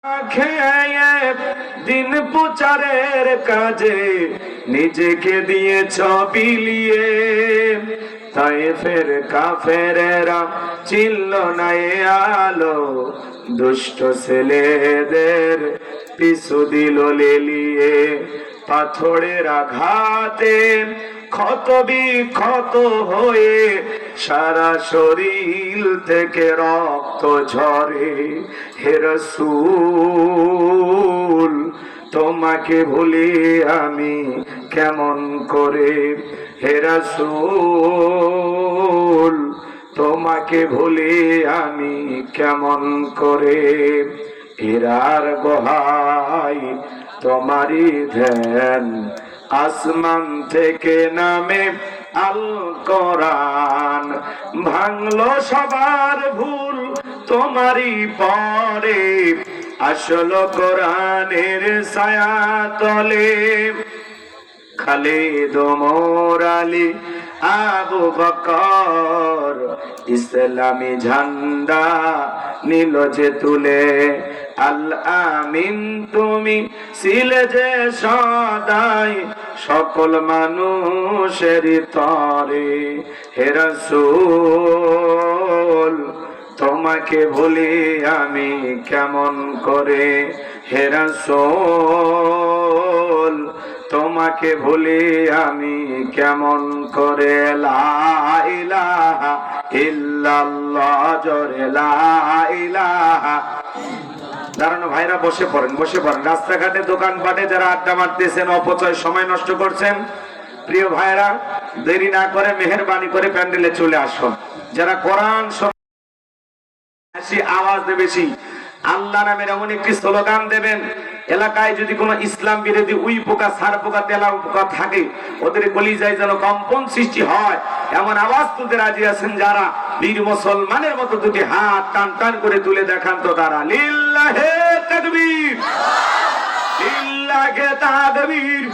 খেয়ে দিন প্রচারের কাজে নিজেকে দিয়েছ বিলিয়ে, তায়েফের কাফেরেরা চিনল না এ আলো, দুষ্ট ছেলেদের পিছু দিল লেলিয়ে। পাথরের আঘাতে ক্ষত বিক্ষত হয়ে সারা শরীর থেকে রক্ত ঝরে। হে রাসূল তোমাকে ভুলি আমি কেমন করে, হে রাসূল তোমাকে ভুলি আমি কেমন করে। হীরার গুহায় তোমারই ধ্যান, আসমান থেকে নামে আল কোরআন। ভাঙলো সবার ভুল তোমারই পরে, আসলো কোরআনের ছায়া তলে। খালিদ ওমর আলী আবু বকর ইসলামী ঝান্ডা নিল যে তুলে। আল আমিন তুমি ছিলে যে সদাই সকল মানুষের তরে। হে রাসূল তোমাকে ভুলি আমি কেমন করে, হে রাসূল তোমাকে ভুলি আমি কেমন করে। লা ইলাহা ইল্লাল্লাহ, জোরে লা ইলাহা। দাঁড়ানো ভাইরা বসে পড়েন, বসে পড়েন। রাস্তাঘাটে দোকানপাটে যারা আড্ডা মারতেছেন, অপচয় সময় নষ্ট করছেন, প্রিয় ভাইরা দেরি না করে মেহেরবানি করে প্যান্ডেলে চলে আসুন। যারা কোরআন আওয়াজ দেবেছি, আল্লাহ নামের এমন একটি স্লোগান দেবেন, এলাকায় যদি কোনো ইসলাম বিরোধী উই পোকা, সার পোকা, তেলা পোকা থাকে, ওদের কলিজায় যেন কম্পন সৃষ্টি হয়, এমন আওয়াজ তুলতে রাজি আছেন যারা? বীর মুসলমানের মতো দুটি হাত টান টান করে তুলে দেখান তো তারা। লিল্লাহে তাকবীর, লিল্লাহে তাকবীর।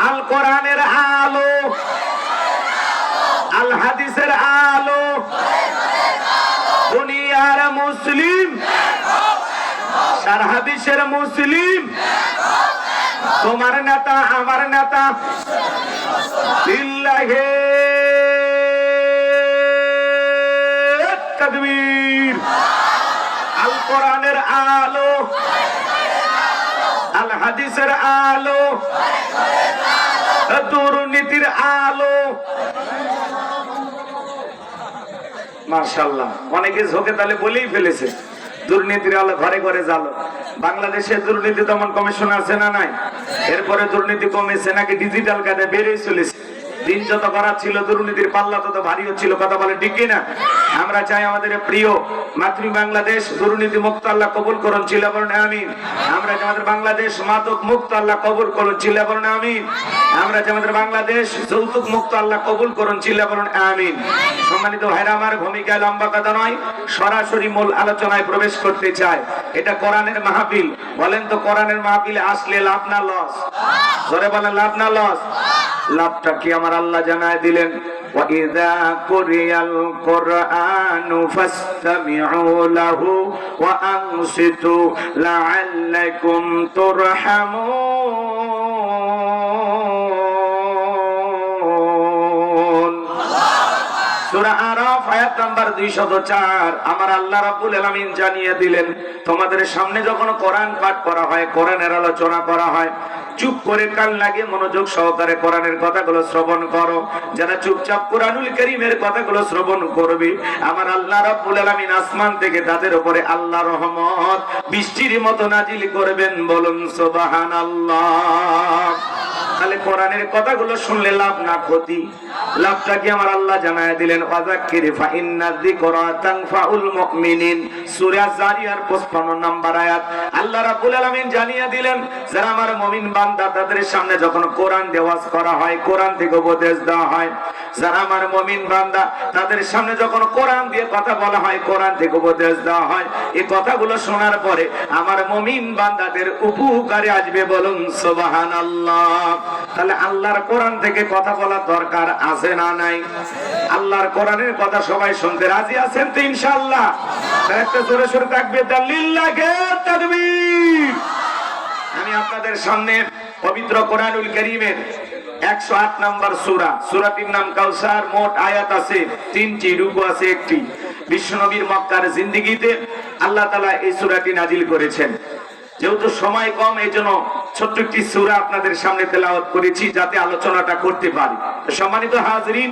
আল কোরআনের আলো, আল হাদিসের আলো, দুনিয়ার মুসলিম, সারা বিশ্বের মুসলিম, তোমার নেতা আমার নেতা। লিল্লাহে তাকবীর। আল কোরআনের আলো, আল হাদিসের আলো, দুর্নীতির আলো। মাশাআল্লাহ, অনেকে ঝোঁকে তালে বলেই ফেলেছে দুর্নীতির আলো ঘরে ঘরে জালো। বাংলাদেশে দুর্নীতি দমন কমিশন আছে না নাই? এরপরে দুর্নীতি কমেছে নাকি ডিজিটাল কার্ডে বেড়েই চলেছে? দিন যত করা ছিল দুর্নীতির পাল্লা তত ভারী হচ্ছিল। কথা বলে ঠিক কিনা? আমরা চাই আমাদের প্রিয় মাতৃ বাংলাদেশ দুর্নীতি মুক্ত আল্লাহ কবুল করুন, চিল্লা বলুন আমিন। আমরা চাই আমাদের বাংলাদেশ মাদক মুক্ত আল্লাহ কবুল করুন, চিল্লা বলুন আমিন। আমরা চাই আমাদের বাংলাদেশ যৌতুক মুক্ত আল্লাহ কবুল করুন, চিল্লা বলুন আমিন। সম্মানিত ভাইরা আমার, ভূমিকায় লম্বা কথা নয়, সরাসরি মূল আলোচনায় প্রবেশ করতে চাই। এটা কোরআনের মাহফিল। বলেন তো কোরআনের মাহফিলে আসলে লাভ না লস? জোরে বলেন লাভ না লস? লাভটা কি আমার আল্লাহ জানায় দিলেন। وَإِذَا قُرِئَ الْقُرْآنُ فَاسْتَمِعُوا لَهُ وَأَنصِتُوا لَعَلَّكُمْ تُرْحَمُونَ। সূরা আরাফ আয়াত নাম্বার 204। আমার আল্লাহ রাব্বুল আলামিন জানিয়ে দিলেন, তোমাদের সামনে যখন কোরআন পাঠ করা হয়, কোরআনের আলোচনা করা হয়, চুপ করে কান লাগিয়ে মনোযোগ সহকারে কোরআনের কথাগুলো শ্রবণ করো। যারা চুপচাপ কোরআনুল কারীমের কথাগুলো শ্রবণ করবে, আমার আল্লাহ রাব্বুল আলামিন আসমান থেকে তাদের উপরে আল্লাহর রহমত বৃষ্টির মতো নাজিল করবেন। বলুন সুবহানাল্লাহ। তাহলে কোরআনের কথাগুলো শুনলে লাভ না ক্ষতি? লাভটা কি আমার আল্লাহ জানায় দিলেন। ওয়াযাক্কির ফাইন্না যিকরা তানফাউল মুমিনিন, সূরা জারিয়ার 55 নম্বর আয়াত। আল্লাহ রাব্বুল আলামিন জানিয়ে দিলেন, যারা আমার মুমিন বান্দা তাদের সামনে যখন কোরআন দেওয়াজ করা হয়, কোরআন থেকে উপদেশ দেওয়া হয়, যারা আমার মুমিন বান্দা তাদের সামনে যখন কোরআন দিয়ে কথা বলা হয়, কোরআন থেকে উপদেশ দেওয়া হয়, এই কথাগুলো শোনার পরে আমার মুমিন বান্দাদের উপকারে আসবে। বলুন সুবহানাল্লাহ। তাহলে আল্লাহর কোরআন থেকে কথা বলার দরকার আছে না নাই? আল্লাহর কোরআনের কথা সবাই শুনতে রাজি আছেন তো ইনশাআল্লাহ? একটা জোরে সোরে তাকবীর দেন, লিল্লাহি তাকবীর। আমি আপনাদের সামনে পবিত্র কোরআনুল কারীমের 108 নম্বর সূরা, সূরাটির নাম কাউসার। মোট আয়াত আছে 3টি, রুকু আছে 1টি। বিশ্বনবীর মক্কার জিন্দেগিতে আল্লাহ তাআলা এই সূরাটি নাজিল করেছেন। যেহেতু সময় কম, এইজন্য ছোট্ট একটি সূরা আপনাদের সামনে তেলাওয়াত করেছি যাতে আলোচনাটা করতে পারি। সম্মানিত হাজরিন,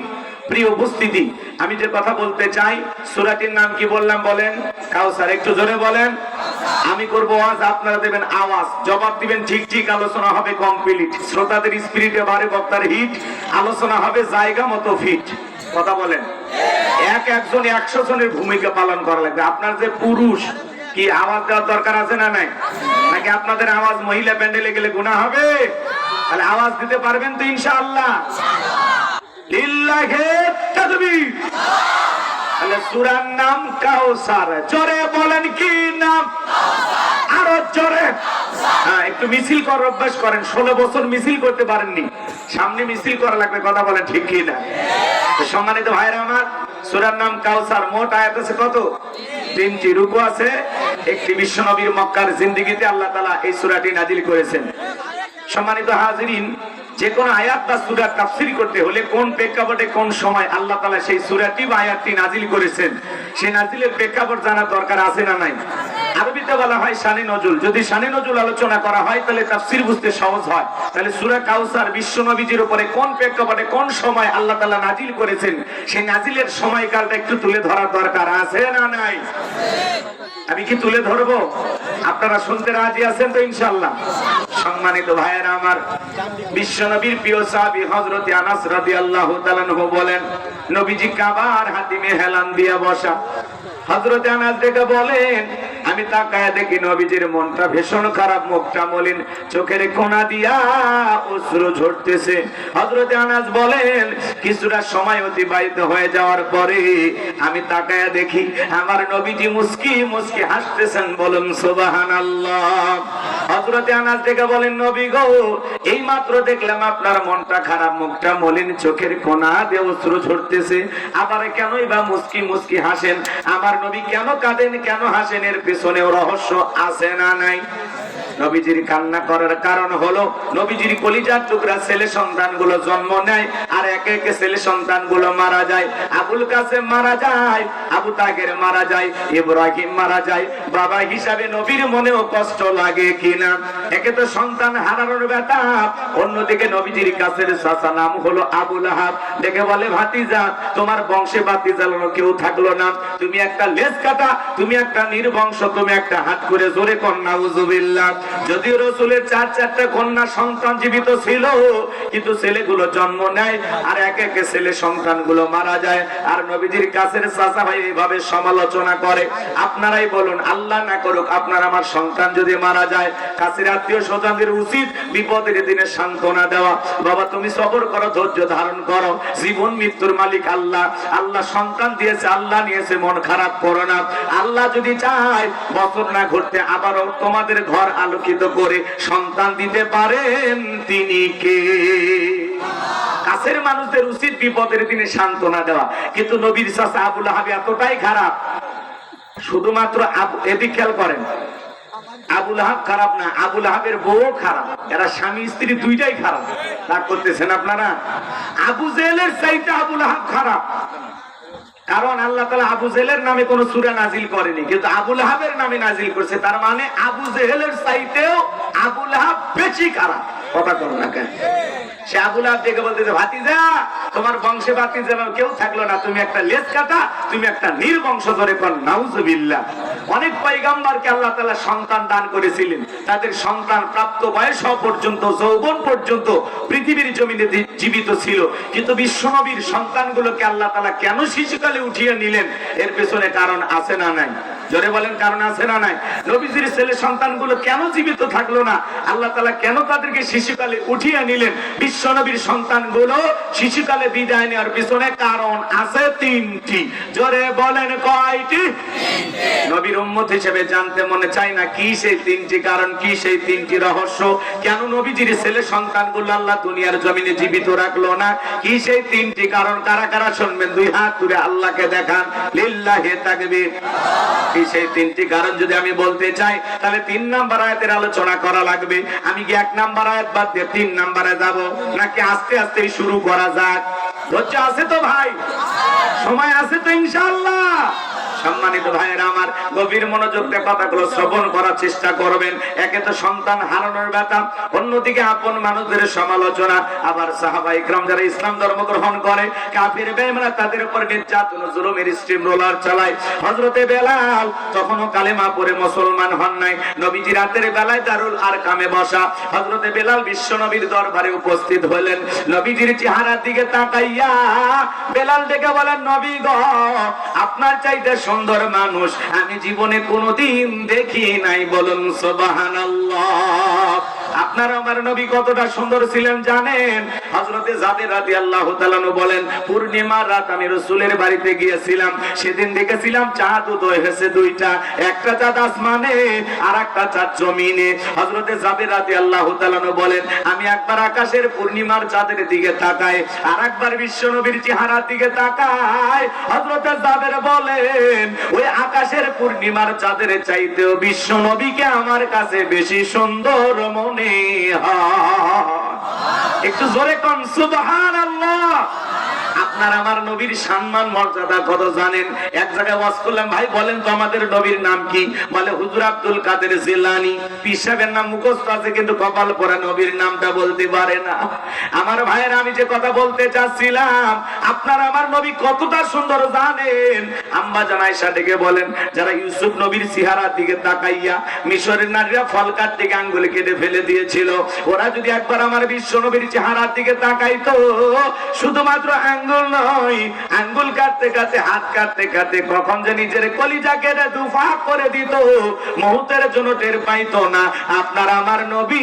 প্রিয় উপস্থিতি, আমি যে কথা বলতে চাই, সূরাটির নাম কি বললাম বলেন? কাউসার। একটু জোরে বলেন। আমি করব ওয়াজ, আপনারা দেবেন আওয়াজ, জবাব দিবেন ঠিক ঠিক। আলোচনা হবে কমপ্লিট, শ্রোতাদের স্পিরিটে বাড়ে বক্তার হিট, আলোচনা হবে জায়গা মতো ফিট। কথা বলেন। একজন 100 জনের ভূমিকা পালন করা লাগবে। আপনার যে পুরুষ, কি আওয়াজ দেওয়ার দরকার আছে না নাই? নাকি আপনাদের আওয়াজ মহিলা প্যান্ডেলে গেলে গুনাহ হবে? তাহলে আওয়াজ দিতে পারবেন তো ইনশাআল্লাহ? লিল্লাহি তাকবীর। তাহলে সূরার নাম কাউসার। জোরে বলেন কি নাম? আরো জোরে। হ্যাঁ, একটু মিছিল করার অভ্যাস করেন। 16 বছর মিছিল করতে পারেননি, সামনে মিছিল করা লাগবে। কথা বলেন ঠিক কি না? সম্মানিত ভাইরা আমার, সূরার নাম কাউসার। মোট আয়াত আছে কত? 3টি, রুকু আছে 1টি। বিশ্বনবীর মক্কার জিন্দেগিতে আল্লাহ তাআলা এই সূরাটি নাজিল করেছেন। সম্মানিত হাজিরিন, যে কোন আয়াত বা সূরা তাফসীর করতে হলে কোন প্রেক্ষাপটে কোন সময় আল্লাহ তাআলা সেই সূরাটি বা আয়াতটি নাজিল করেছেন, সেই নাজিলের প্রেক্ষাপট জানার দরকার আছে না নাই? আরবিতে বলা হয় শানে নজুল। যদি শানে নজুল আলোচনা করা হয় তাহলে তাফসীর বুঝতে সহজ হয়। তাহলে সূরা কাউসার বিশ্বনবীর উপরে কোন প্রেক্ষাপটে কোন সময় আল্লাহ তাআলা নাজিল করেছেন, সেই নাজিলের সময়কালটা একটু তুলে ধরার দরকার আছে না নাই? আমি কি তুলে ধরবো? আপনারা শুনতে রাজি আছেন তো ইনশাআল্লাহ? সম্মানিত ভাইয়েরা আমার, বিশ্বনবীর প্রিয় সাহাবী হযরত আনাস রাদিয়াল্লাহু তাআলা বলেন, নবীজি কাবার হাতিমে হেলান দিয়া বসা। হযরত আনাস দেখে বলেন, আমি তাকায়া দেখি নবীজির মনটা ভীষণ খারাপ, মুখটা মলিন, চোখের কোণা দিয়া অশ্রু ঝরতেছে। হযরত আনাস বলেন, কিছুটা সময় অতিবাহিত হয়ে যাওয়ার পরে আমি তাকায়া দেখি আমার নবীজি মুস্কি মুস্কি হাসতেছেন। বলুন সুবহানাল্লাহ। হযরত আনাস দেখে বলেন, নবী গো, এই মাত্র দেখলাম আপনার মনটা খারাপ, মুখটা মলিন, চোখের কোণা দিয়ে অশ্রু ঝরতেছে, আবার কেনই বা মুস্কি মুস্কি হাসেন? আমার নবী কেন কাঁদেন, কেন হাসেন? এর পেছনেও রহস্য আছে না নাই? নবীজির কান্না করার কারণ হলো নবীজির কলিজার টুকরা ছেলে সন্তানগুলো জন্ম নেয় আর একে একে ছেলে সন্তানগুলো মারা যায়। আবুল কাসেম মারা যায়, আবু তাহের মারা যায়, ইব্রাহিম মারা যায়। বাবা হিসাবে নবীর মনেও কষ্ট লাগে কিনা? একে তো সন্তান হারানোর ব্যথা, অন্যদিকে নবীজির কাছের চাচা নাম হলো আবু লাহাব, দেখে বলে, ভাতিজা, তোমার বংশে বাতি জ্বালানো কেউ থাকলো না, তুমি একটা লেজ কাটা, তুমি একটা নির্বংশ, তুমি একটা হাত করে জোরে কর নাউজুবিল্লাহ। যদিও রাসূলের 4টা কন্যা সন্তান জীবিত ছিল, কিন্তু ছেলেগুলো জন্ম নেয় আর এক একে ছেলে সন্তানগুলো মারা যায়। আর নবীজির কাছের চাচা ভাই এইভাবে সমালোচনা করে। আপনারাই বলুন, আল্লাহ না করুক আপনার আমার সন্তান যদি মারা যায়, কাছের আত্মীয় স্বজনদের উচিত বিপদের দিনে সান্ত্বনা দেওয়া। বাবা, তুমি সবর করো, ধৈর্য ধারণ করো, জীবন মৃত্যুর মালিক আল্লাহ। আল্লাহ সন্তান দিয়েছে, আল্লাহ নিয়েছে, মন খারাপ করো না। আল্লাহ যদি চায় বছর না ঘুরতে আবারও তোমাদের ঘর আলোকিত করে সন্তান দিতে পারেন। তিনি কে? কাছের মানুষদের উচিত বিপদের দিনে সান্ত্বনা দেওয়া। কিন্তু নবীর চাচা আবু লাহাব এতটাই খারাপ, শুধুমাত্র এদিক খেয়াল করেন, আবু লাহাব খারাপ না, আবু লাহাবের বউ খারাপ। এরা স্বামী স্ত্রী দুইটাই খারাপ। রাগ করতেছেন আপনারা? আবু জেহেলের চাইতে আবু লাহাব খারাপ। কারণ আল্লাহ তাআলা আবু জেহেলের নামে কোন সূরা নাজিল করেনি, কিন্তু আবু লাহাবের নামে নাজিল করেছে। তার মানে আবু জেহেলের চাইতেও আবু লাহাব বেশি খারাপ। কথা বল না কেন? সে আবু লাহাব দেখে বলতেছে, ভাতিজা, তোমার বংশে ভাতিজা কেউ থাকলো না, তুমি একটা লেজ কাটা, তুমি একটা নির্বংশ। ধরে কর নাউজুবিল্লাহ। অনেক পয়গম্বরকে আল্লাহ তাআলা সন্তান দান করেছিলেন, তাদের সন্তান প্রাপ্ত বয়স পর্যন্ত, যৌবন পর্যন্ত পৃথিবীর জমিনে জীবিত ছিল। কিন্তু বিশ্বনবীর সন্তানগুলোকে আল্লাহ তাআলা কেন শিশুকালে উঠিয়ে নিলেন? এর পেছনে কারণ আছে না নাই? জোরে বলেন, কারণ আছে না নাই? নবীজির ছেলে সন্তানগুলো কেন জীবিত থাকলো না? আল্লাহ তাআলা কেন তাদেরকে শিশুকালে উঠিয়ে নিলেন? বিশ্বনবীর সন্তানগুলো শিশুকালে বিদায় নেওয়ার পিছনে কারণ আছে 3টি। জোরে বলেন, কয়টি? নবীর উম্মত হিসেবে জানতে মনে চায় না কি সেই 3টি কারণ, কি সেই 3টি রহস্য? কেন নবীজির ছেলে সন্তানগুলো আল্লাহ দুনিয়ার জমিনে জীবিত রাখলো না? কি সেই 3টি কারণ? কারা কারা শুনবেন? 2 হাত তুলে আল্লাহকে দেখান। লিল্লাহি তাকবীর। সেই তিনটি কারণ যদি আমি বলতে চাই তাহলে 3 নাম্বার আয়াতের আলোচনা করা লাগবে। আমি কি 1 নাম্বার আয়াত বাদ দিয়ে 3 নাম্বারে যাব নাকি আস্তে আস্তে শুরু করা যাক? ধৈর্য আছে তো ভাই? সময় আছে তো ইনশাআল্লাহ? সম্মানিত ভাইয়েরা আমার, গভীর মনোযোগ দিয়ে কথাগুলো শ্রবণ করার চেষ্টা করবেন। একে তো সন্তান হারানোর ব্যথা, অন্যদিকে আপন মানুষদের সমালোচনা, আবার সাহাবায়ে ইকরাম যারা ইসলাম ধর্ম গ্রহণ করে কাফির বেঈমানরা তাদের উপর নির্যাতন ও জুলুমের স্টিম রোলার চালায়। হযরতে বেলাল তখনও কালেমা পড়ে মুসলমান হন নাই। নবীজি রাতের বেলায় দারুল আরকামে বসা। হযরতে বেলাল বিশ্ব নবীর দরবারে উপস্থিত হলেন। নবীজির চেহারার দিকে তাকাইয়া বেলাল ডেকে বলেন, নবী গো, আপনার চাইতে সুন্দর মানুষ আমি জীবনে কোনোদিন দেখি নাই, বলুন সুবহানাল্লাহ। আপনার আমার নবী কতটা সুন্দর ছিলেন জানেন? হযরতে জাবের রাদিয়াল্লাহু তাআলা বলেন, পূর্ণিমার রাত আমি রাসূলের বাড়িতে গিয়েছিলাম। সেদিন দেখেছিলাম চাঁদ উদয় হয়েছে দুইটা, একটা চাঁদ আসমানে আর একটা চাঁদ জমিনে। হযরতে জাবের রাদিয়াল্লাহু তাআলা বলেন, আমি একবার আকাশের পূর্ণিমার চাঁদের দিকে তাকাই, আর একবার বিশ্ব নবীর চেহারার দিকে তাকাই। হযরতে জাবের বলেন, ওই আকাশের পূর্ণিমার চাঁদের চাইতেও বিশ্ব নবীকে আমার কাছে বেশি সুন্দর মনে হয়। একটু জোরে কোন সুবহানাল্লাহ। আপনার আমার নবীর সম্মান মর্যাদা কত জানেন? এক জায়গায় ওয়াজ করলাম, ভাই বলেন তো আমাদের নবীর নাম কি? বলে হুজুর আব্দুল কাদের জিলানী। পীর সাহেবের নাম মুখস্থ আছে কিন্তু কপাল পরা নবীর নামটা বলতে পারে না। আমার ভাইয়ের, আমি যে কথা বলতে চাচ্ছিলাম, আপনার আমার নবী কতটা সুন্দর জানেন? আম্মা জান আয়েশা ডেকে বলেন, যারা ইউসুফ নবীর চেহারার দিকে তাকাইয়া মিশরের নারীরা ফল কাটতে গিয়ে আঙ্গুলে কেটে ফেলে দিয়েছিল, ওরা যদি একবার আমার বিশ্ব নবীর চেহারার দিকে তাকাইতো, শুধুমাত্র আঙ্গুল নয়, আঙ্গুল কাটতে কাটতে হাত কাটতে কাটতে কখন যে নিজের কলিজা কেটে দুফা করে দিত, মুহূর্তের জন্য টের পাইতো না। আপনার আমার নবী